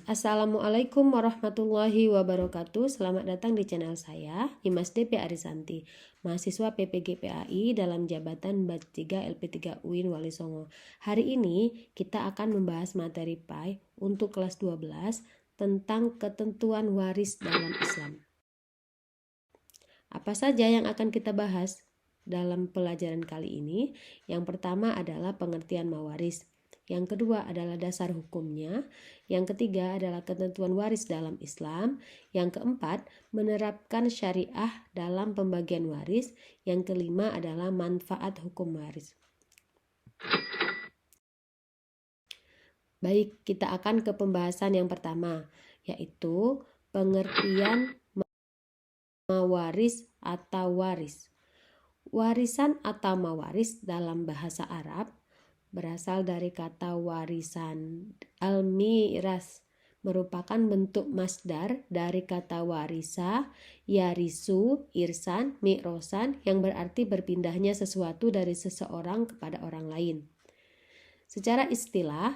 Assalamualaikum warahmatullahi wabarakatuh. Selamat datang di channel saya, Imas DP Arisanti, mahasiswa PPG PAI dalam jabatan Batch 3 LP3 UIN Wali Songo. Hari ini kita akan membahas materi PAI untuk kelas 12 tentang ketentuan waris dalam Islam. Apa saja yang akan kita bahas dalam pelajaran kali ini? Yang pertama adalah pengertian mawaris. Yang kedua adalah dasar hukumnya. Yang ketiga adalah ketentuan waris dalam Islam. Yang keempat, menerapkan syariah dalam pembagian waris. Yang kelima adalah manfaat hukum waris. Baik, kita akan ke pembahasan yang pertama, yaitu pengertian mawaris atau waris. Warisan atau mawaris dalam bahasa Arab berasal dari kata warisan. Al-miras merupakan bentuk masdar dari kata warisa, yarisu, irsan, mi'rosan yang berarti berpindahnya sesuatu dari seseorang kepada orang lain. Secara istilah,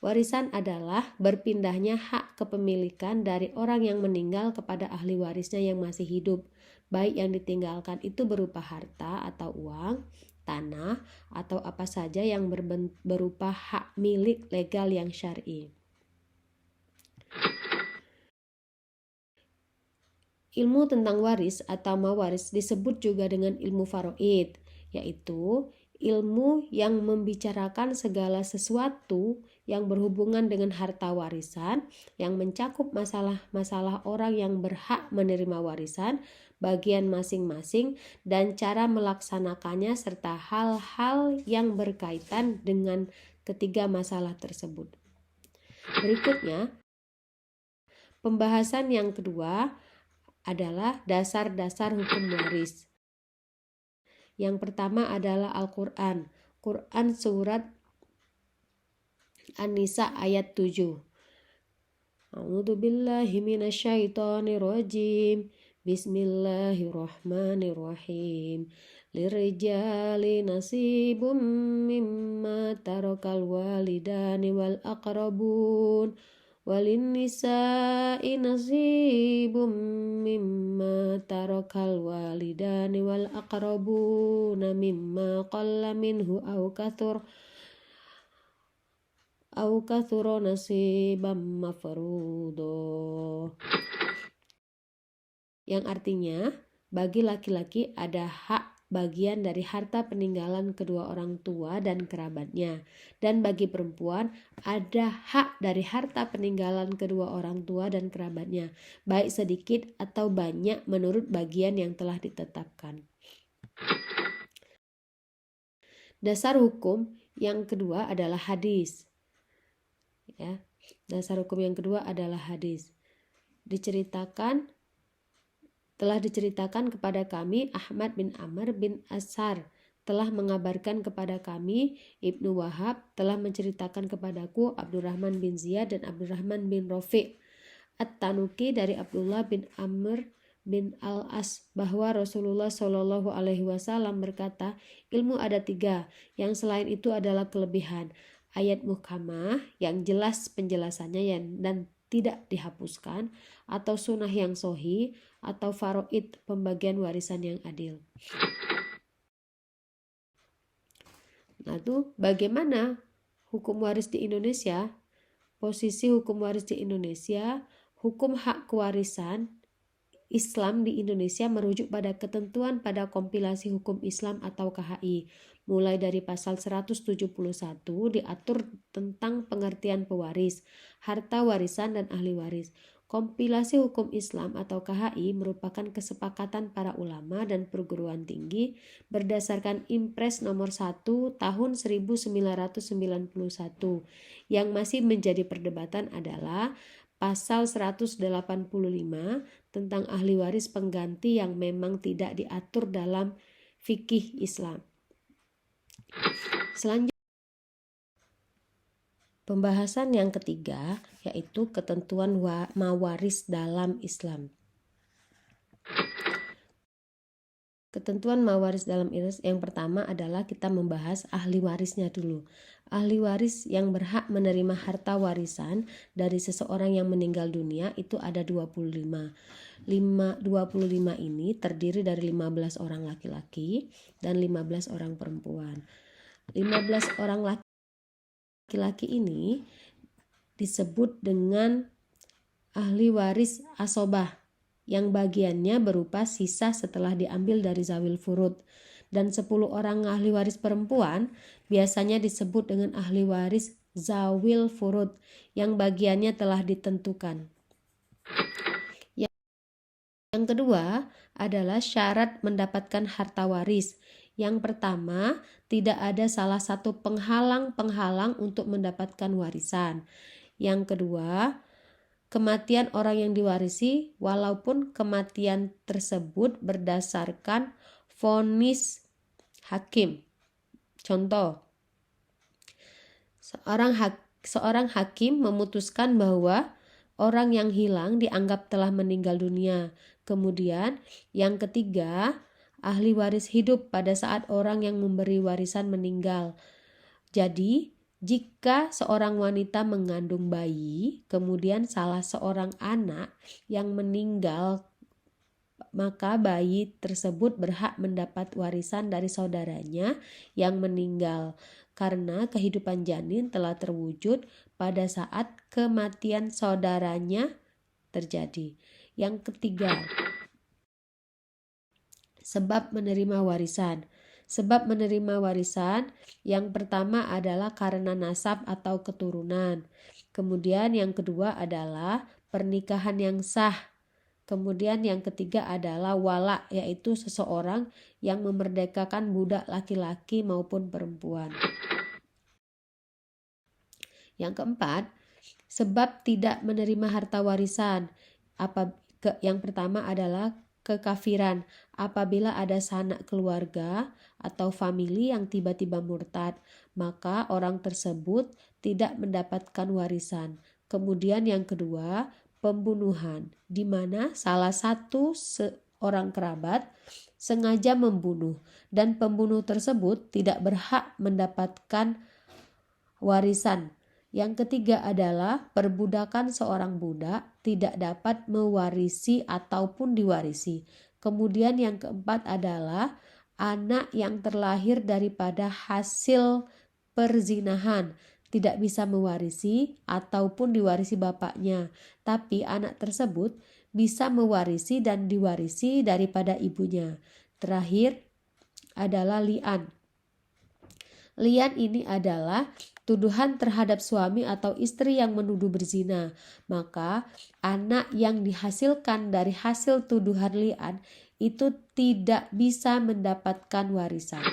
warisan adalah berpindahnya hak kepemilikan dari orang yang meninggal kepada ahli warisnya yang masih hidup, baik yang ditinggalkan itu berupa harta atau uang, tanah, atau apa saja yang berupa hak milik legal yang syar'i. Ilmu tentang waris atau mawaris disebut juga dengan ilmu faraid, yaitu ilmu yang membicarakan segala sesuatu yang berhubungan dengan harta warisan, yang mencakup masalah-masalah orang yang berhak menerima warisan, bagian masing-masing, dan cara melaksanakannya serta hal-hal yang berkaitan dengan ketiga masalah tersebut. Berikutnya, pembahasan yang kedua adalah dasar-dasar hukum waris. Yang pertama adalah Al-Quran. Quran surat An-Nisa ayat 7. A'udzubillahi minasyaitonirrajim. Bismillahirrahmanirrahim. Lirijali nasibum mimma tarakal walidani wal aqrabun. Walin nisa'i nasibum mimma tarakal walidani wal aqrabuna mimma qalla minhu aw kathura nasibam mafrudo. Yang artinya, bagi laki-laki ada hak bagian dari harta peninggalan kedua orang tua dan kerabatnya, dan bagi perempuan ada hak dari harta peninggalan kedua orang tua dan kerabatnya, baik sedikit atau banyak menurut bagian yang telah ditetapkan. Dasar hukum yang kedua adalah hadis. Ya, dasar hukum yang kedua adalah hadis. Telah diceritakan kepada kami Ahmad bin Amr bin Ashar telah mengabarkan kepada kami, Ibnu Wahab telah menceritakan kepadaku Abdurrahman bin Ziyad dan Abdurrahman bin Rafi' At-Tanuki dari Abdullah bin Amr bin Al-As bahwa Rasulullah Shallallahu Alaihi Wasallam berkata, ilmu ada 3, yang selain itu adalah kelebihan. Ayat muhkamah yang jelas penjelasannya dan tidak dihapuskan, atau sunnah yang sohi, atau faraid pembagian warisan yang adil. Nah, itu bagaimana hukum waris di Indonesia? Posisi hukum waris di Indonesia, hukum hak kewarisan Islam di Indonesia merujuk pada ketentuan pada kompilasi hukum Islam atau KHI. Mulai dari pasal 171 diatur tentang pengertian pewaris, harta warisan dan ahli waris. Kompilasi hukum Islam atau KHI merupakan kesepakatan para ulama dan perguruan tinggi berdasarkan Impres nomor 1 tahun 1991. Yang masih menjadi perdebatan adalah pasal 185 tentang ahli waris pengganti yang memang tidak diatur dalam fikih Islam. Selanjutnya, pembahasan yang ketiga yaitu ketentuan mawaris dalam Islam. Ketentuan mawaris dalam iris yang pertama adalah kita membahas ahli warisnya dulu. Ahli waris yang berhak menerima harta warisan dari seseorang yang meninggal dunia itu ada 25. 25 ini terdiri dari 15 orang laki-laki dan 15 orang perempuan. 15 orang laki-laki ini disebut dengan ahli waris asobah, yang bagiannya berupa sisa setelah diambil dari zawil furud, dan 10 orang ahli waris perempuan biasanya disebut dengan ahli waris zawil furud, yang bagiannya telah ditentukan. Yang kedua adalah syarat mendapatkan harta waris. Yang pertama, tidak ada salah satu penghalang-penghalang untuk mendapatkan warisan. Yang kedua, kematian orang yang diwarisi walaupun kematian tersebut berdasarkan vonis hakim. Contoh, seorang hakim memutuskan bahwa orang yang hilang dianggap telah meninggal dunia. Kemudian yang ketiga, ahli waris hidup pada saat orang yang memberi warisan meninggal. Jadi jika seorang wanita mengandung bayi, kemudian salah seorang anak yang meninggal, maka bayi tersebut berhak mendapat warisan dari saudaranya yang meninggal karena kehidupan janin telah terwujud pada saat kematian saudaranya terjadi. Yang ketiga, sebab menerima warisan. Sebab menerima warisan yang pertama adalah karena nasab atau keturunan. Kemudian yang kedua adalah pernikahan yang sah. Kemudian yang ketiga adalah wala, yaitu seseorang yang memerdekakan budak laki-laki maupun perempuan. Yang keempat, sebab tidak menerima harta warisan. Yang pertama adalah kekafiran, apabila ada sanak keluarga atau famili yang tiba-tiba murtad, maka orang tersebut tidak mendapatkan warisan. Kemudian yang kedua, pembunuhan, di mana salah satu seorang kerabat sengaja membunuh dan pembunuh tersebut tidak berhak mendapatkan warisan. Yang ketiga adalah perbudakan seorang budak tidak dapat mewarisi ataupun diwarisi. Kemudian yang keempat adalah anak yang terlahir daripada hasil perzinahan tidak bisa mewarisi ataupun diwarisi bapaknya, tapi anak tersebut bisa mewarisi dan diwarisi daripada ibunya. Terakhir adalah li'an. Li'an ini adalah tuduhan terhadap suami atau istri yang menuduh berzina, maka anak yang dihasilkan dari hasil tuduhan li'an itu tidak bisa mendapatkan warisan.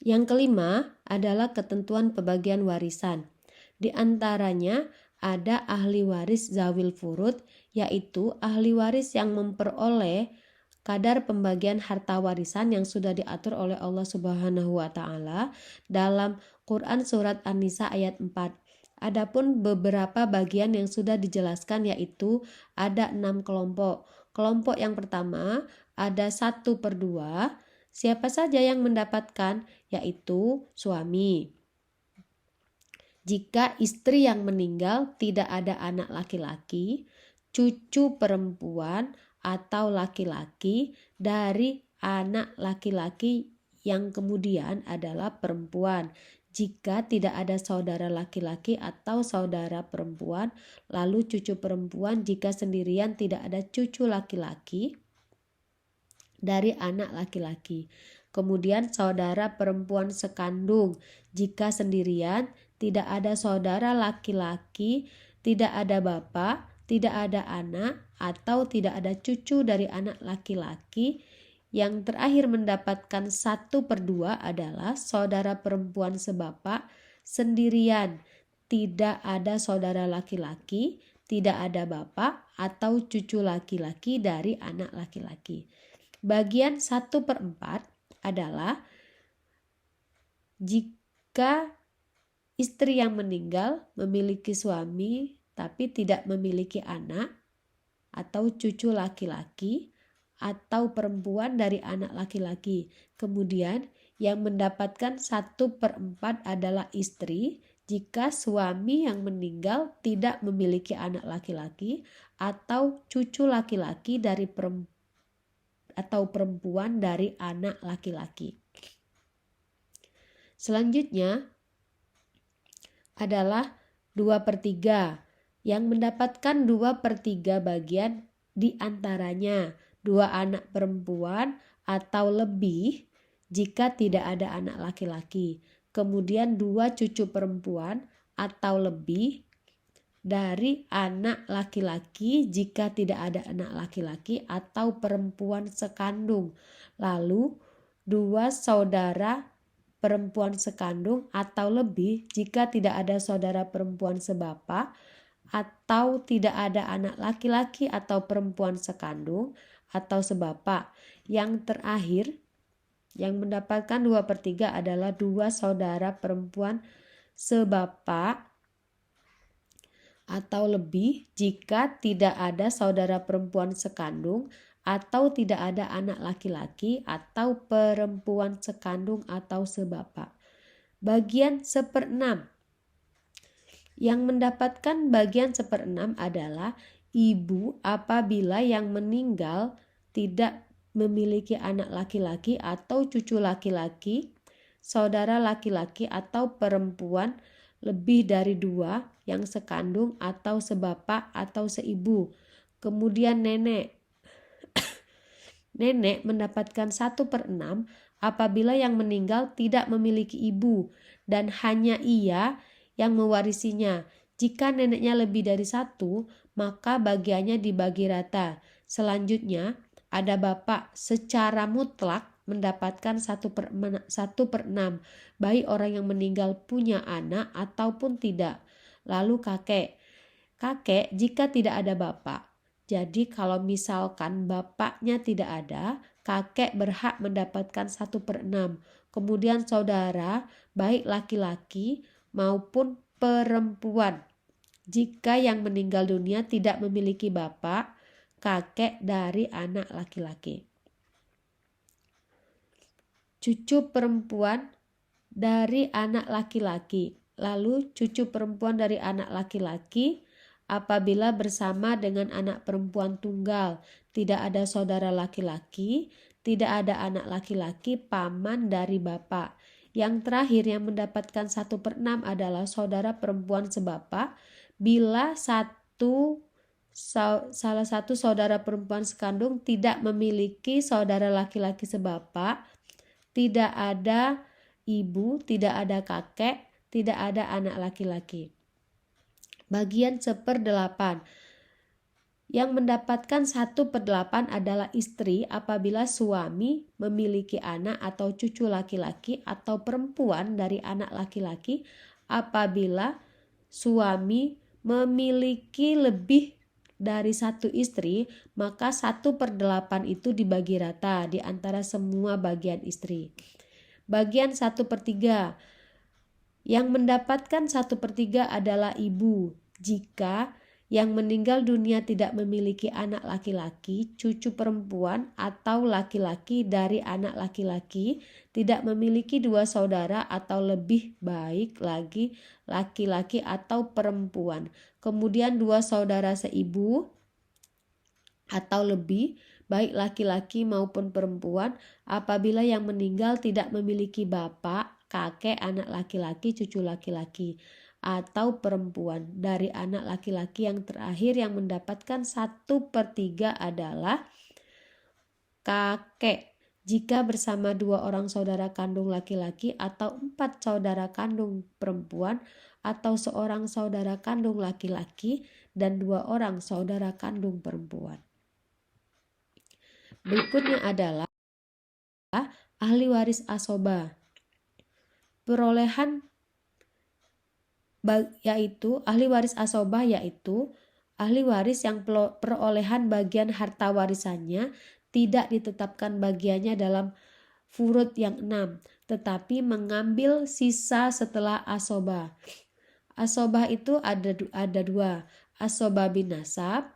Yang kelima adalah ketentuan pembagian warisan. Di antaranya ada ahli waris zawil furud, yaitu ahli waris yang memperoleh kadar pembagian harta warisan yang sudah diatur oleh Allah Subhanahu wa taala dalam Quran surat An-Nisa ayat 4. Adapun beberapa bagian yang sudah dijelaskan, yaitu ada 6 kelompok. Kelompok yang pertama ada 1/2. Siapa saja yang mendapatkan, yaitu suami. Jika istri yang meninggal tidak ada anak laki-laki, cucu perempuan atau laki-laki dari anak laki-laki yang kemudian adalah perempuan. Jika tidak ada saudara laki-laki atau saudara perempuan, lalu cucu perempuan jika sendirian tidak ada cucu laki-laki dari anak laki-laki. Kemudian saudara perempuan sekandung, jika sendirian tidak ada saudara laki-laki, tidak ada bapak, tidak ada anak, atau tidak ada cucu dari anak laki-laki. Yang terakhir mendapatkan 1/2 adalah saudara perempuan sebapak sendirian, tidak ada saudara laki-laki, tidak ada bapak atau cucu laki-laki dari anak laki-laki. Bagian 1/4 adalah jika istri yang meninggal memiliki suami tapi tidak memiliki anak atau cucu laki-laki, atau perempuan dari anak laki-laki. Kemudian yang mendapatkan 1/4 adalah istri jika suami yang meninggal tidak memiliki anak laki-laki atau cucu laki-laki dari perempuan dari anak laki-laki. Selanjutnya adalah 2/3 yang mendapatkan 2/3 bagian diantaranya 2 anak perempuan atau lebih jika tidak ada anak laki-laki. Kemudian 2 cucu perempuan atau lebih dari anak laki-laki jika tidak ada anak laki-laki atau perempuan sekandung. Lalu 2 saudara perempuan sekandung atau lebih jika tidak ada saudara perempuan sebapak atau tidak ada anak laki-laki atau perempuan sekandung atau sebapak. Yang terakhir yang mendapatkan 2/3 adalah 2 saudara perempuan sebapak atau lebih jika tidak ada saudara perempuan sekandung atau tidak ada anak laki-laki atau perempuan sekandung atau sebapak. Bagian 1/6. Yang mendapatkan bagian 1/6 adalah ibu apabila yang meninggal tidak memiliki anak laki-laki atau cucu laki-laki, saudara laki-laki atau perempuan lebih dari 2 yang sekandung atau sebapak atau seibu. Kemudian nenek. Nenek mendapatkan 1/6 apabila yang meninggal tidak memiliki ibu dan hanya ia yang mewarisinya. Jika neneknya lebih dari 1, maka bagiannya dibagi rata. Selanjutnya ada bapak secara mutlak mendapatkan 1/6 baik orang yang meninggal punya anak ataupun tidak. Lalu kakek. Kakek jika tidak ada bapak. Jadi kalau misalkan bapaknya tidak ada, kakek berhak mendapatkan 1/6. Kemudian saudara baik laki-laki maupun perempuan. Jika yang meninggal dunia tidak memiliki bapak, kakek dari anak laki-laki. Cucu perempuan dari anak laki-laki. Lalu cucu perempuan dari anak laki-laki apabila bersama dengan anak perempuan tunggal, tidak ada saudara laki-laki, tidak ada anak laki-laki, paman dari bapak. Yang terakhir yang mendapatkan 1/6 adalah saudara perempuan sebapak bila salah satu saudara perempuan sekandung tidak memiliki saudara laki-laki sebapak, tidak ada ibu, tidak ada kakek, tidak ada anak laki-laki. Bagian 1/8. Yang mendapatkan 1/8 adalah istri apabila suami memiliki anak atau cucu laki-laki atau perempuan dari anak laki-laki apabila suami memiliki lebih dari 1 istri, maka 1/8 itu dibagi rata di antara semua bagian istri. Bagian 1/3. Yang mendapatkan 1/3 adalah ibu jika yang meninggal dunia tidak memiliki anak laki-laki, cucu perempuan atau laki-laki dari anak laki-laki, tidak memiliki 2 saudara atau lebih baik lagi laki-laki atau perempuan. Kemudian 2 saudara seibu atau lebih baik laki-laki maupun perempuan apabila yang meninggal tidak memiliki bapak, kakek, anak laki-laki, cucu laki-laki atau perempuan dari anak laki-laki. Yang terakhir yang mendapatkan 1/3 adalah kakek jika bersama 2 orang saudara kandung laki-laki atau 4 saudara kandung perempuan atau seorang saudara kandung laki-laki dan 2 orang saudara kandung perempuan. Berikutnya adalah ahli waris asoba. Perolehan yaitu ahli waris asobah yaitu ahli waris yang perolehan bagian harta warisannya tidak ditetapkan bagiannya dalam furud yang 6, tetapi mengambil sisa setelah asobah. Asobah itu ada 2, asobah bin nasab,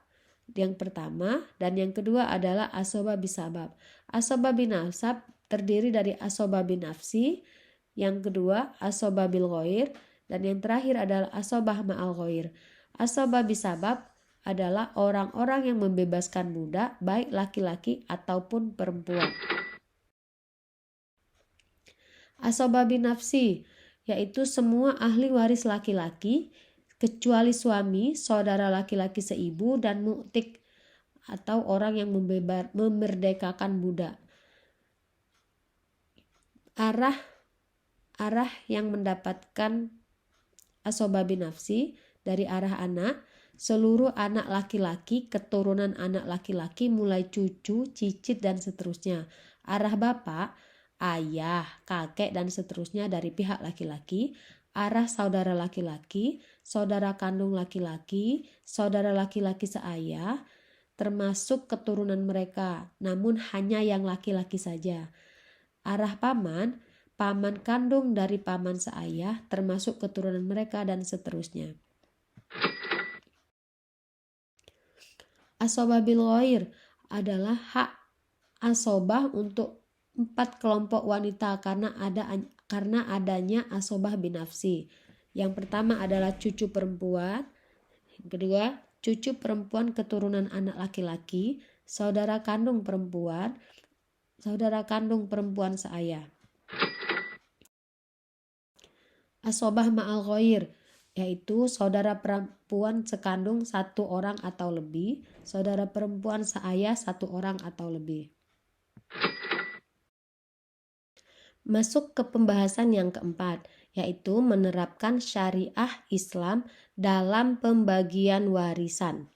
yang pertama, dan yang kedua adalah asobah bisabab. Asobah binasab terdiri dari asobah binafsi, yang kedua asobah bil ghair, dan yang terakhir adalah asobah ma'al ghair. Asobah bisabab adalah orang-orang yang membebaskan budak, baik laki-laki ataupun perempuan. Asobah binafsi yaitu semua ahli waris laki-laki kecuali suami, saudara laki-laki seibu, dan mu'tik atau orang yang memerdekakan budak. Arah yang mendapatkan asobah binafsi dari arah anak, seluruh anak laki-laki, keturunan anak laki-laki mulai cucu, cicit, dan seterusnya. Arah bapak, ayah, kakek, dan seterusnya dari pihak laki-laki. Arah saudara laki-laki, saudara kandung laki-laki, saudara laki-laki seayah, termasuk keturunan mereka, namun hanya yang laki-laki saja. Arah paman, paman kandung dari paman seayah, termasuk keturunan mereka, dan seterusnya. Asobah bil ghair adalah hak asobah untuk 4 kelompok wanita karena adanya asobah binafsi. Yang pertama adalah cucu perempuan, yang kedua cucu perempuan keturunan anak laki-laki, saudara kandung perempuan seayah. Asobah ma'al ghair yaitu saudara perempuan sekandung 1 orang atau lebih, saudara perempuan seayah 1 orang atau lebih. Masuk ke pembahasan yang keempat, yaitu menerapkan syariah Islam dalam pembagian warisan.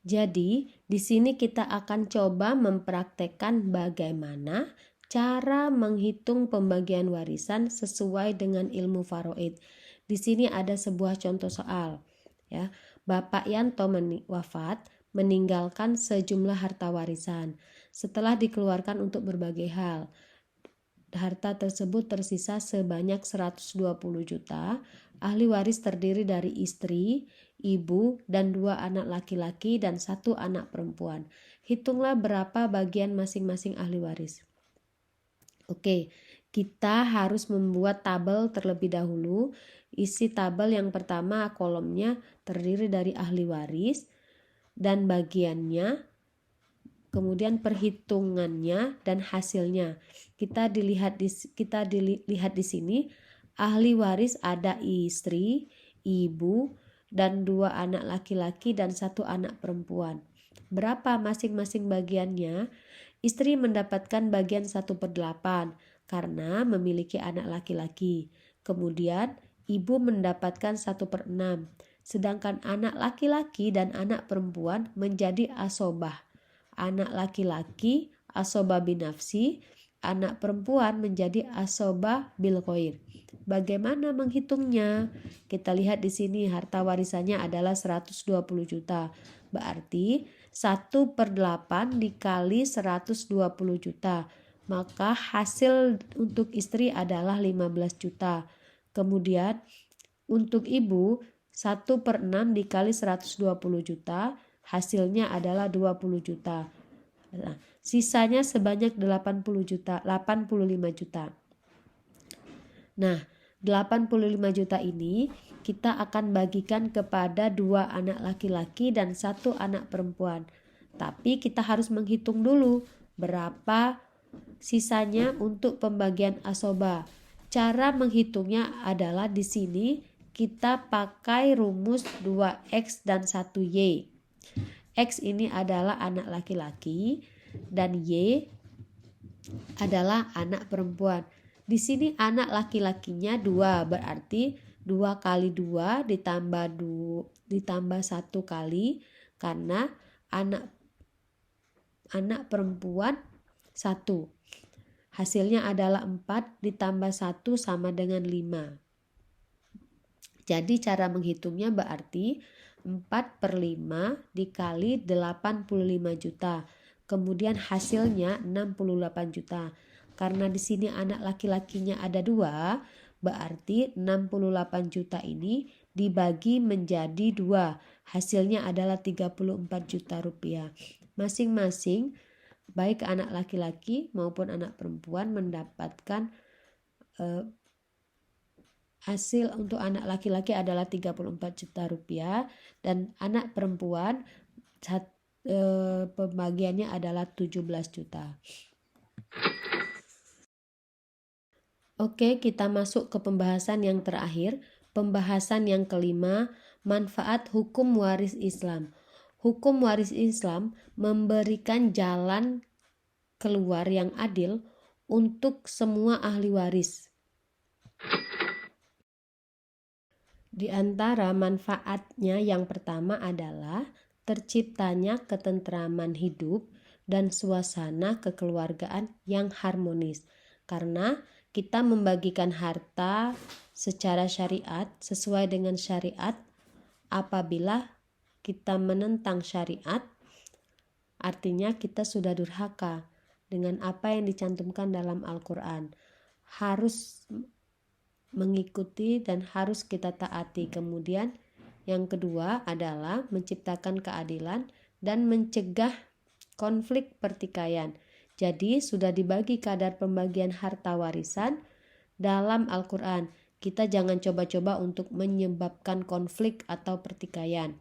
Jadi, di sini kita akan coba mempraktekkan bagaimana cara menghitung pembagian warisan sesuai dengan ilmu faraid. Di sini ada sebuah contoh soal, ya. Bapak Yanto wafat, meninggalkan sejumlah harta warisan. Setelah dikeluarkan untuk berbagai hal, harta tersebut tersisa sebanyak 120 juta. Ahli waris terdiri dari istri, ibu, dan 2 anak laki-laki dan 1 anak perempuan. Hitunglah berapa bagian masing-masing ahli waris. Oke, kita harus membuat tabel terlebih dahulu. Isi tabel yang pertama, kolomnya terdiri dari ahli waris dan bagiannya, kemudian perhitungannya dan hasilnya. Kita dilihat di sini, ahli waris ada istri, ibu, dan 2 anak laki-laki dan 1 anak perempuan. Berapa masing-masing bagiannya? Istri mendapatkan bagian 1/8 karena memiliki anak laki-laki. Kemudian ibu mendapatkan 1/6, sedangkan anak laki-laki dan anak perempuan menjadi asobah. Anak laki-laki asobah binafsi, anak perempuan menjadi asobah bil ghair. Bagaimana menghitungnya? Kita lihat di sini harta warisannya adalah 120 juta. Berarti 1/8 dikali 120 juta. Maka hasil untuk istri adalah 15 juta. Kemudian untuk ibu 1/6 dikali 120 juta, hasilnya adalah 20 juta. Nah, sisanya sebanyak 85 juta. Nah, 85 juta ini kita akan bagikan kepada 2 anak laki-laki dan 1 anak perempuan. Tapi kita harus menghitung dulu berapa sisanya untuk pembagian asobah. Cara menghitungnya adalah di sini kita pakai rumus 2X dan 1Y. X ini adalah anak laki-laki dan Y adalah anak perempuan. Di sini anak laki-lakinya 2, berarti 2 kali 2 ditambah 1 kali, karena anak perempuan 1. Hasilnya adalah 4 ditambah 1 sama dengan 5. Jadi cara menghitungnya berarti 4/5 dikali 85 juta. Kemudian hasilnya 68 juta. Karena di sini anak laki-lakinya ada 2, berarti 68 juta ini dibagi menjadi 2. Hasilnya adalah 34 juta rupiah. Masing-masing baik anak laki-laki maupun anak perempuan mendapatkan hasil untuk anak laki-laki adalah 34 juta rupiah dan anak perempuan pembagiannya adalah 17 juta. Oke, kita masuk ke pembahasan yang terakhir. Pembahasan yang kelima, manfaat hukum waris Islam. Hukum waris Islam memberikan jalan keluar yang adil untuk semua ahli waris. Di antara manfaatnya yang pertama adalah terciptanya ketentraman hidup dan suasana kekeluargaan yang harmonis. Karena kita membagikan harta secara syariat sesuai dengan syariat. Apabila kita menentang syariat, artinya kita sudah durhaka dengan apa yang dicantumkan dalam Al-Quran. Harus mengikuti dan harus kita taati. Kemudian yang kedua adalah menciptakan keadilan dan mencegah konflik pertikaian. Jadi sudah dibagi kadar pembagian harta warisan dalam Al-Quran. Kita jangan coba-coba untuk menyebabkan konflik atau pertikaian.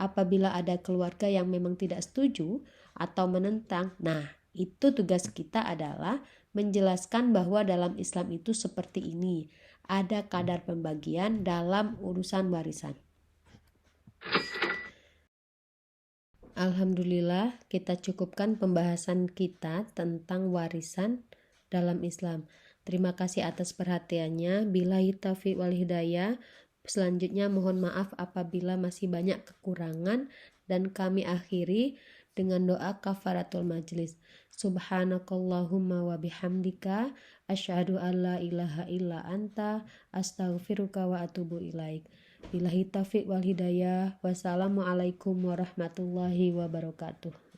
Apabila ada keluarga yang memang tidak setuju atau menentang, nah itu tugas kita adalah menjelaskan bahwa dalam Islam itu seperti ini. Ada kadar pembagian dalam urusan warisan. Alhamdulillah, kita cukupkan pembahasan kita tentang warisan dalam Islam. Terima kasih atas perhatiannya. Billahi taufiq wal hidayah. Selanjutnya mohon maaf apabila masih banyak kekurangan dan kami akhiri dengan doa kafaratul majlis. Subhanakallahumma wa bihamdika asyhadu an la ilaha illa anta astaghfiruka wa atubu ilaik. Billahi taufiq wal hidayah. Wassalamualaikum warahmatullahi wabarakatuh.